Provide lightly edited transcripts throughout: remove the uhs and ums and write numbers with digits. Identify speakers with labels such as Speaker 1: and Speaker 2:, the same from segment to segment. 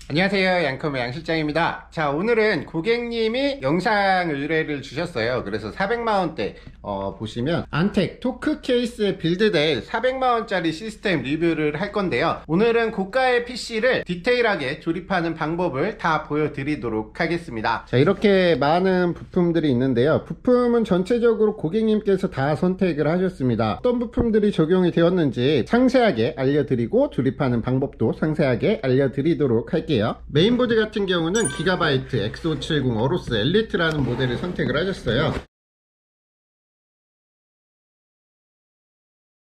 Speaker 1: 안녕하세요, 양컴의 양실장입니다. 자, 오늘은 고객님이 영상 의뢰를 주셨어요. 그래서 400만원대 보시면 안텍 토크 케이스에 빌드될 400만원짜리 시스템 리뷰를 할 건데요. 오늘은 고가의 PC를 디테일하게 조립하는 방법을 다 보여드리도록 하겠습니다. 자, 이렇게 많은 부품들이 있는데요. 부품은 전체적으로 고객님께서 다 선택을 하셨습니다. 어떤 부품들이 적용이 되었는지 상세하게 알려드리고 조립하는 방법도 상세하게 알려드리도록 할게요. 메인보드 같은 경우는 기가바이트 X570 어로스 엘리트라는 모델을 선택을 하셨어요.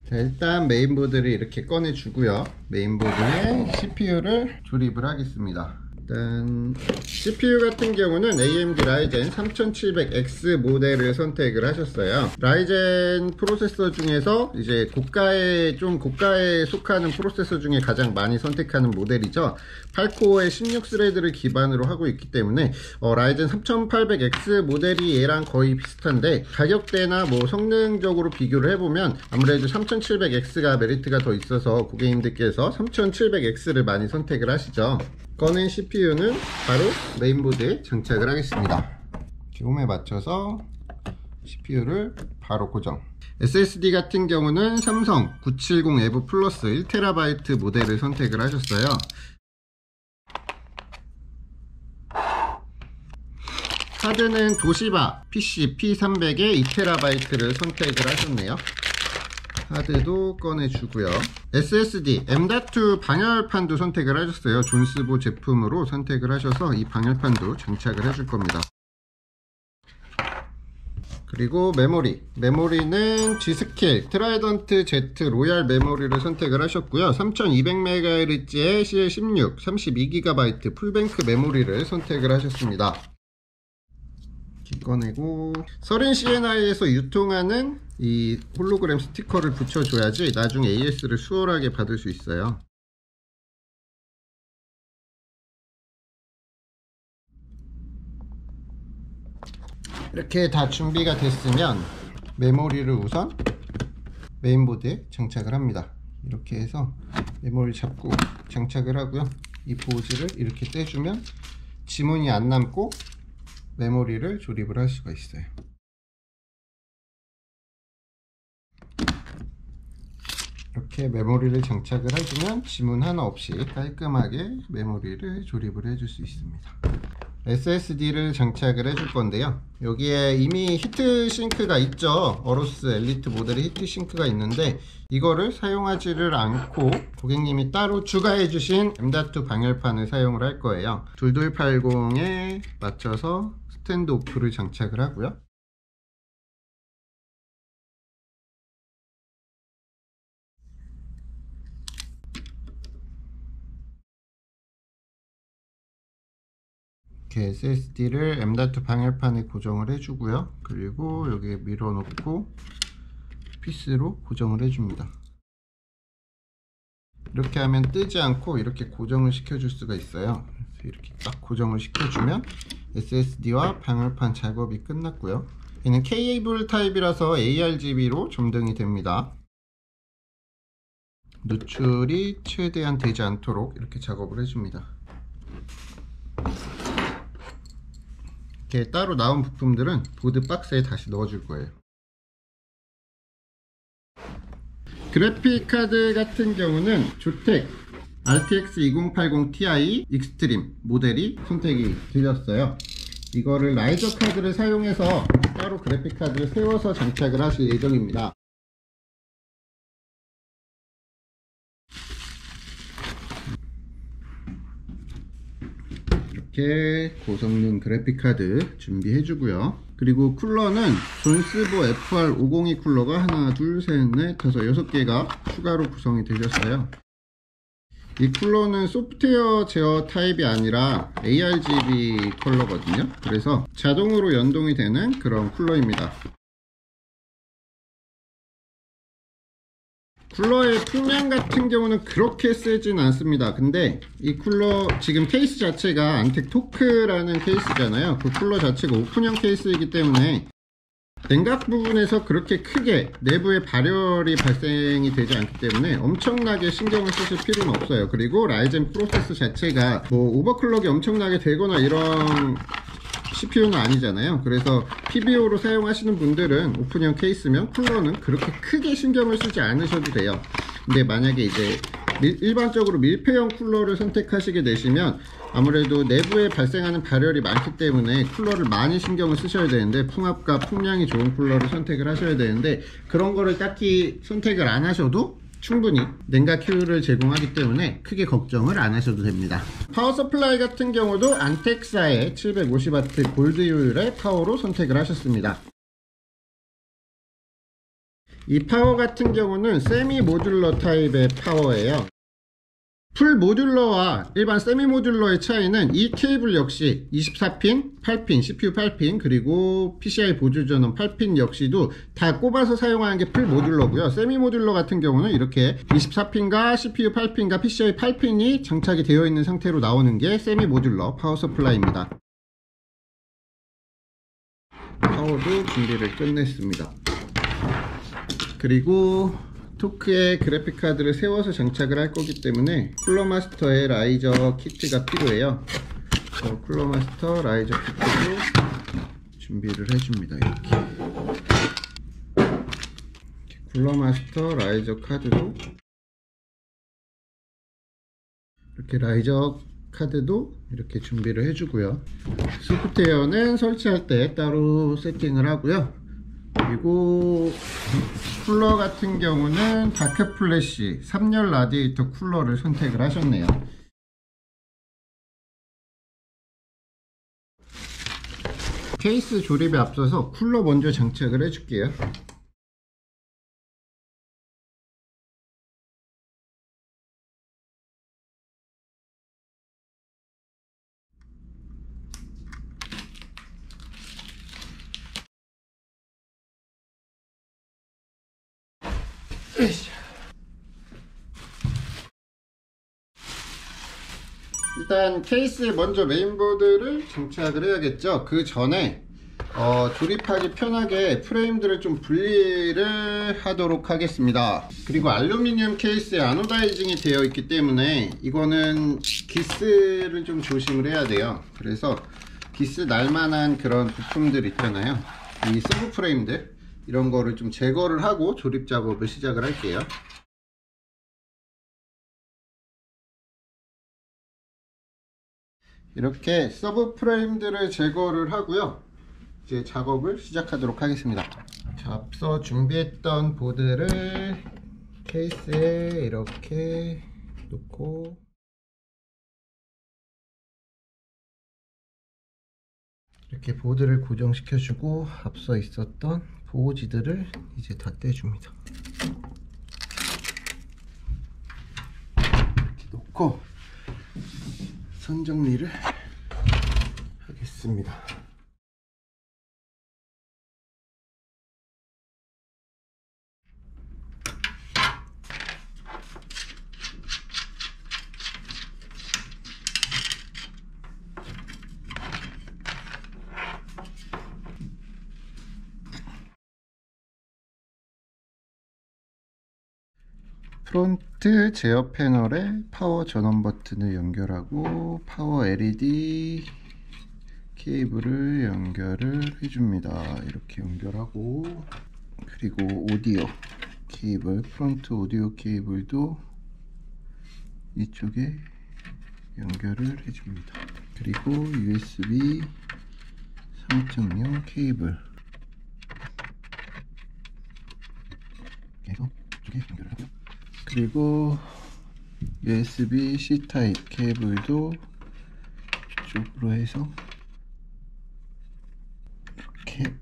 Speaker 1: 자, 일단 메인보드를 이렇게 꺼내 주고요. 메인보드에 CPU를 조립을 하겠습니다. 일단 CPU 같은 경우는 AMD 라이젠 3700X 모델을 선택을 하셨어요. 라이젠 프로세서 중에서 이제 고가에 속하는 프로세서 중에 가장 많이 선택하는 모델이죠. 8코어의 16스레드를 기반으로 하고 있기 때문에 라이젠 3800X 모델이 얘랑 거의 비슷한데, 가격대나 뭐 성능적으로 비교를 해보면 아무래도 3700X가 메리트가 더 있어서 고객님들께서 3700X를 많이 선택을 하시죠. 꺼낸 CPU는 바로 메인보드에 장착을 하겠습니다. 홈에 맞춰서 CPU를 바로 고정. SSD 같은 경우는 삼성 970 EVO 플러스 1TB 모델을 선택을 하셨어요. 하드는 도시바 PC P300에 2TB를 선택을 하셨네요. 하드도 꺼내주고요. SSD M.2 방열판도 선택을 하셨어요. 존스보 제품으로 선택을 하셔서 이 방열판도 장착을 해줄 겁니다. 그리고 메모리는 G스킬 트라이던트 Z 로얄 메모리를 선택을 하셨고요. 3200MHz의 CL16 32GB 풀뱅크 메모리를 선택을 하셨습니다. 꺼내고, 서린 CNI에서 유통하는 이 홀로그램 스티커를 붙여줘야지 나중에 AS를 수월하게 받을 수 있어요. 이렇게 다 준비가 됐으면 메모리를 우선 메인보드에 장착을 합니다. 이렇게 해서 메모리 잡고 장착을 하고요. 이 보즈를 이렇게 떼주면 지문이 안 남고 메모리를 조립을 할 수가 있어요. 이렇게 메모리를 장착을 해주면 지문 하나 없이 깔끔하게 메모리를 조립을 해줄 수 있습니다. SSD를 장착을 해줄 건데요. 여기에 이미 히트싱크가 있죠. 어로스 엘리트 모델의 히트싱크가 있는데, 이거를 사용하지를 않고 고객님이 따로 추가해 주신 M.2 방열판을 사용을 할 거예요. 2280에 맞춰서 스탠드 오프를 장착을 하고요. 이렇게 SSD를 M.2 방열판에 고정을 해주고요. 그리고 여기에 밀어놓고 피스로 고정을 해줍니다. 이렇게 하면 뜨지 않고 이렇게 고정을 시켜줄 수가 있어요. 그래서 이렇게 딱 고정을 시켜주면 SSD와 방열판 작업이 끝났고요. 얘는 K-케이블 타입이라서 ARGB로 점등이 됩니다. 노출이 최대한 되지 않도록 이렇게 작업을 해줍니다. 이렇게 따로 나온 부품들은 보드 박스에 다시 넣어줄 거예요. 그래픽 카드 같은 경우는 조텍 RTX 2080 Ti 익스트림 모델이 선택이 되었어요. 이거를 라이저 카드를 사용해서 따로 그래픽 카드를 세워서 장착을 하실 예정입니다. 이렇게 고성능 그래픽 카드 준비해 주고요. 그리고 쿨러는 존스보 FR502 쿨러가 하나, 둘, 셋, 넷, 다섯, 6개가 추가로 구성이 되셨어요. 이 쿨러는 소프트웨어 제어 타입이 아니라 ARGB 쿨러거든요. 그래서 자동으로 연동이 되는 그런 쿨러입니다. 쿨러의 풍량 같은 경우는 그렇게 세진 않습니다. 근데 이 쿨러 지금 케이스 자체가 안텍 토크라는 케이스잖아요. 그 쿨러 자체가 오픈형 케이스이기 때문에 냉각 부분에서 그렇게 크게 내부에 발열이 발생이 되지 않기 때문에 엄청나게 신경을 쓰실 필요는 없어요. 그리고 라이젠 프로세서 자체가 뭐 오버클럭이 엄청나게 되거나 이런 CPU는 아니잖아요. 그래서 PBO로 사용하시는 분들은 오픈형 케이스면 쿨러는 그렇게 크게 신경을 쓰지 않으셔도 돼요. 근데 만약에 이제 일반적으로 밀폐형 쿨러를 선택하시게 되시면 아무래도 내부에 발생하는 발열이 많기 때문에 쿨러를 많이 신경을 쓰셔야 되는데, 풍압과 풍량이 좋은 쿨러를 선택을 하셔야 되는데, 그런 거를 딱히 선택을 안 하셔도 충분히 냉각 효율을 제공하기 때문에 크게 걱정을 안 하셔도 됩니다. 파워 서플라이 같은 경우도 안텍사의 750W 골드 효율의 파워로 선택을 하셨습니다. 이 파워 같은 경우는 세미 모듈러 타입의 파워예요. 풀 모듈러와 일반 세미 모듈러의 차이는 이 케이블 역시 24핀, 8핀, CPU 8핀, 그리고 PCI 보조 전원 8핀 역시도 다 꼽아서 사용하는 게 풀 모듈러고요. 세미 모듈러 같은 경우는 이렇게 24핀과 CPU 8핀과 PCI 8핀이 장착이 되어 있는 상태로 나오는 게 세미 모듈러 파워 서플라이입니다. 파워도 준비를 끝냈습니다. 그리고 토크에 그래픽 카드를 세워서 장착을 할 거기 때문에 쿨러마스터의 라이저 키트가 필요해요. 쿨러마스터 라이저 키트도 준비를 해줍니다. 이렇게 쿨러마스터 라이저 카드도, 이렇게 라이저 카드도 이렇게 준비를 해주고요. 소프트웨어는 설치할 때 따로 세팅을 하고요. 그리고 쿨러 같은 경우는 다크 플래시 3열 라디에이터 쿨러를 선택을 하셨네요. 케이스 조립에 앞서서 쿨러 먼저 장착을 해줄게요. 일단 케이스에 먼저 메인보드를 장착을 해야겠죠. 그 전에 조립하기 편하게 프레임들을 좀 분리를 하도록 하겠습니다. 그리고 알루미늄 케이스에 아노다이징이 되어 있기 때문에 이거는 기스를 좀 조심을 해야 돼요. 그래서 기스 날만한 그런 부품들 있잖아요, 이 서브 프레임들, 이런 거를 좀 제거를 하고 조립 작업을 시작을 할게요. 이렇게 서브 프레임들을 제거를 하고요, 이제 작업을 시작하도록 하겠습니다. 자, 앞서 준비했던 보드를 케이스에 이렇게 놓고 이렇게 보드를 고정시켜주고 앞서 있었던 보호지들을 이제 다 떼줍니다. 이렇게 놓고 선 정리를 하겠습니다. 프론트 제어 패널에 파워 전원 버튼을 연결하고 파워 LED 케이블을 연결을 해줍니다. 이렇게 연결하고, 그리고 오디오 케이블, 프론트 오디오 케이블도 이쪽에 연결을 해줍니다. 그리고 USB 3.0 케이블 계속 이쪽에 연결을 하고요. 그리고 USB C 타입 케이블도 이쪽으로 해서 이렇게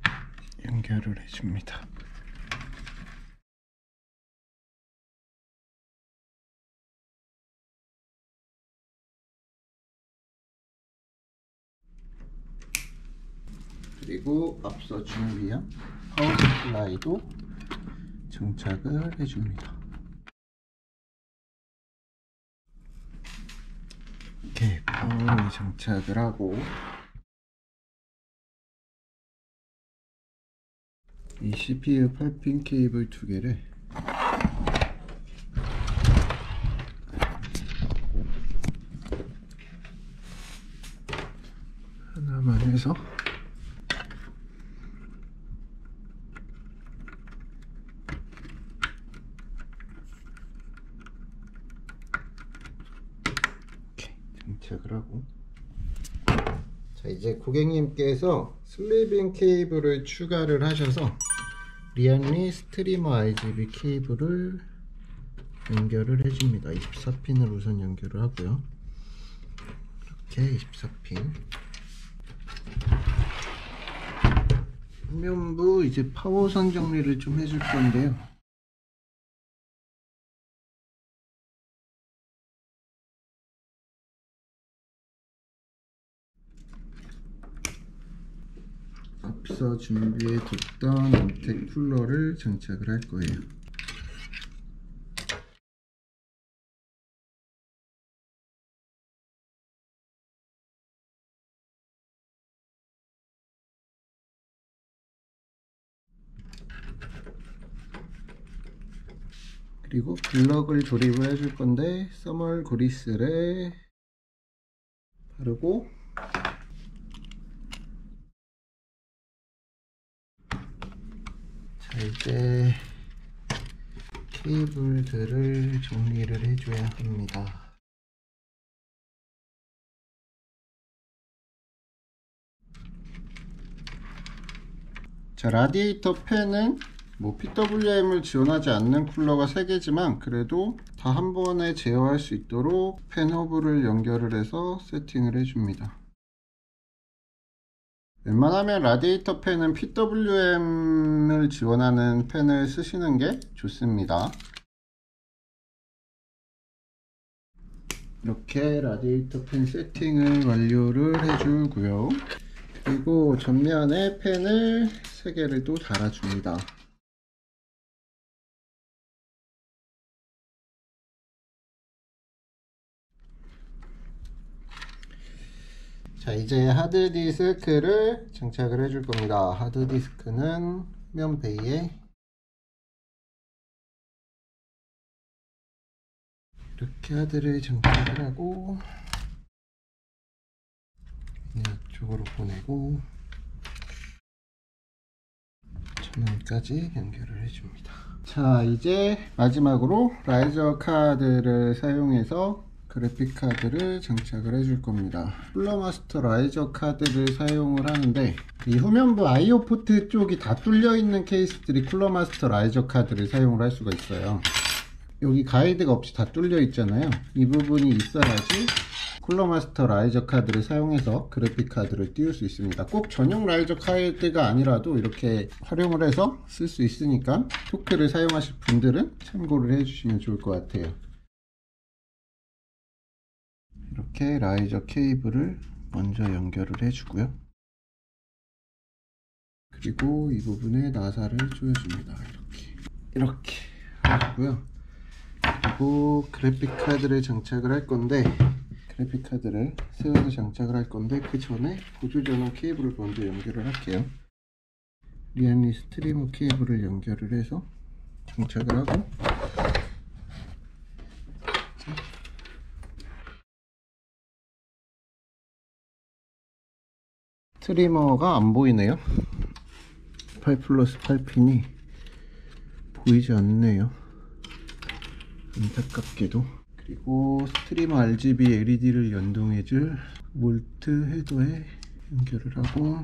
Speaker 1: 연결을 해줍니다. 그리고 앞서 준비한 파워 서플라이도 장착을 해줍니다. 이렇게 파워를 장착을 하고, 이 CPU 8핀 케이블 두 개를 하나만 해서 이렇게 장착을 하고, 자, 이제 고객님께서 슬리빙 케이블을 추가를 하셔서 리안리 스트리머 RGB 케이블을 연결을 해줍니다. 24핀을 우선 연결을 하고요. 이렇게 24핀. 후면부 이제 파워선 정리를 좀 해줄 건데요. 앞서 준비해 뒀던 언택 쿨러를 장착을 할 거예요. 그리고 블럭을 조립을 해줄 건데 써멀 그리스를 바르고, 자, 이제 케이블들을 정리를 해줘야 합니다. 자, 라디에이터 팬은 뭐 PWM을 지원하지 않는 쿨러가 3개지만 그래도 다 한 번에 제어할 수 있도록 팬 허브를 연결을 해서 세팅을 해줍니다. 웬만하면 라디에이터 팬은 PWM을 지원하는 팬을 쓰시는 게 좋습니다. 이렇게 라디에이터 팬 세팅을 완료를 해주고요. 그리고 전면에 팬을 3개를 또 달아줍니다. 자, 이제 하드디스크를 장착을 해줄 겁니다. 하드디스크는 후면 베이에 이렇게 하드를 장착을 하고 이쪽으로 보내고 전원까지 연결을 해줍니다. 자, 이제 마지막으로 라이저 카드를 사용해서 그래픽 카드를 장착을 해줄 겁니다. 쿨러마스터 라이저 카드를 사용을 하는데, 이 후면부 IO 포트 쪽이 다 뚫려 있는 케이스들이 쿨러마스터 라이저 카드를 사용을 할 수가 있어요. 여기 가이드가 없이 다 뚫려 있잖아요. 이 부분이 있어야지 쿨러마스터 라이저 카드를 사용해서 그래픽 카드를 띄울 수 있습니다. 꼭 전용 라이저 카드가 아니라도 이렇게 활용을 해서 쓸 수 있으니까 토크를 사용하실 분들은 참고를 해주시면 좋을 것 같아요. 이렇게 라이저 케이블을 먼저 연결을 해주고요. 그리고 이 부분에 나사를 조여줍니다. 이렇게 하고요. 그리고 그래픽 카드를 장착을 할 건데, 그래픽 카드를 세워서 장착을 할 건데 그 전에 보조 전원 케이블을 먼저 연결을 할게요. 리안리 스트리머 케이블을 연결을 해서 장착을 하고, 스트리머가 안 보이네요. 8+8핀이 보이지 않네요. 안타깝게도. 그리고 스트리머 RGB LED를 연동해줄 몰트 헤더에 연결을 하고,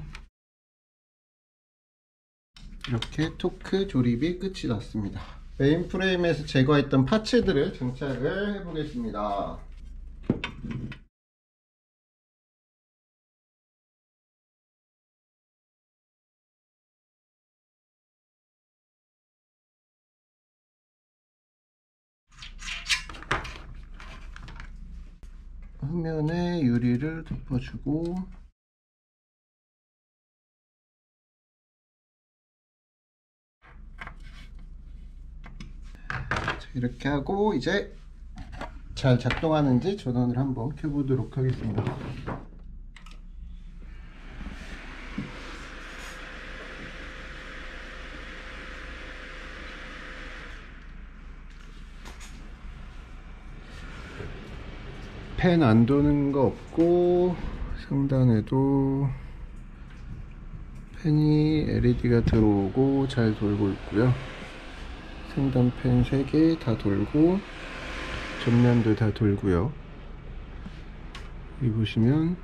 Speaker 1: 이렇게 토크 조립이 끝이 났습니다. 메인 프레임에서 제거했던 파츠들을 장착을 해보겠습니다. 후면에 유리를 덮어주고, 이렇게 하고 이제 잘 작동하는지 전원을 한번 켜보도록 하겠습니다. 펜 안 도는 거 없고, 상단에도 펜이 LED가 들어오고 잘 돌고 있고요. 상단 펜 3개 다 돌고 전면도 다 돌고요. 여기 보시면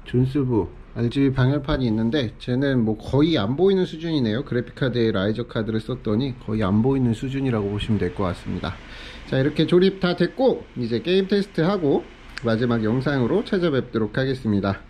Speaker 1: 존스부 RGB 방열판이 있는데 쟤는 뭐 거의 안 보이는 수준이네요. 그래픽카드에 라이저 카드를 썼더니 거의 안 보이는 수준이라고 보시면 될 것 같습니다. 자, 이렇게 조립 다 됐고 이제 게임 테스트하고 마지막 영상으로 찾아뵙도록 하겠습니다.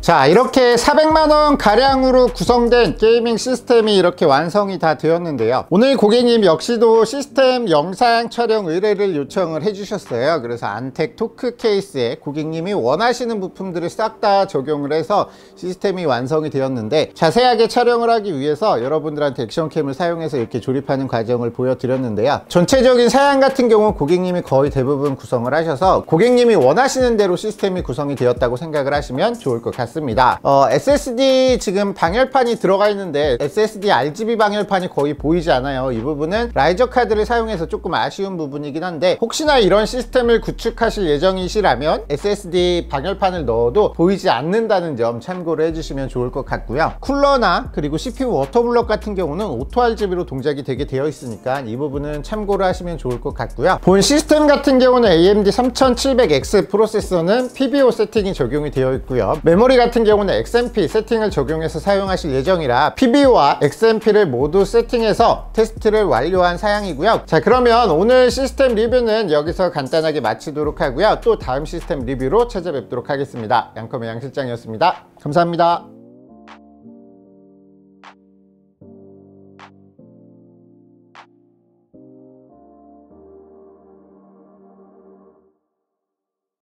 Speaker 1: 자, 이렇게 400만원 가량으로 구성된 게이밍 시스템이 이렇게 완성이 다 되었는데요. 오늘 고객님 역시도 시스템 영상 촬영 의뢰를 요청을 해주셨어요. 그래서 안텍 토크 케이스에 고객님이 원하시는 부품들을 싹 다 적용을 해서 시스템이 완성이 되었는데, 자세하게 촬영을 하기 위해서 여러분들한테 액션캠을 사용해서 이렇게 조립하는 과정을 보여드렸는데요. 전체적인 사양 같은 경우 고객님이 거의 대부분 구성을 하셔서 고객님이 원하시는 대로 시스템이 구성이 되었다고 생각을 하시면 좋을 것 같습니다. 같습니다. SSD 지금 방열판이 들어가 있는데 SSD RGB 방열판이 거의 보이지 않아요. 이 부분은 라이저 카드를 사용해서 조금 아쉬운 부분이긴 한데, 혹시나 이런 시스템을 구축하실 예정이시라면 SSD 방열판을 넣어도 보이지 않는다는 점 참고를 해주시면 좋을 것 같고요. 쿨러나 그리고 CPU 워터블럭 같은 경우는 오토 RGB로 동작이 되게 되어 있으니까 이 부분은 참고를 하시면 좋을 것 같고요. 본 시스템 같은 경우는 AMD 3700X 프로세서는 PBO 세팅이 적용이 되어 있고요. 메모리 같은 경우는 XMP 세팅을 적용해서 사용하실 예정이라 PBO와 XMP를 모두 세팅해서 테스트를 완료한 사양이고요. 자, 그러면 오늘 시스템 리뷰는 여기서 간단하게 마치도록 하고요. 또 다음 시스템 리뷰로 찾아뵙도록 하겠습니다. 양컴의 양실장이었습니다. 감사합니다.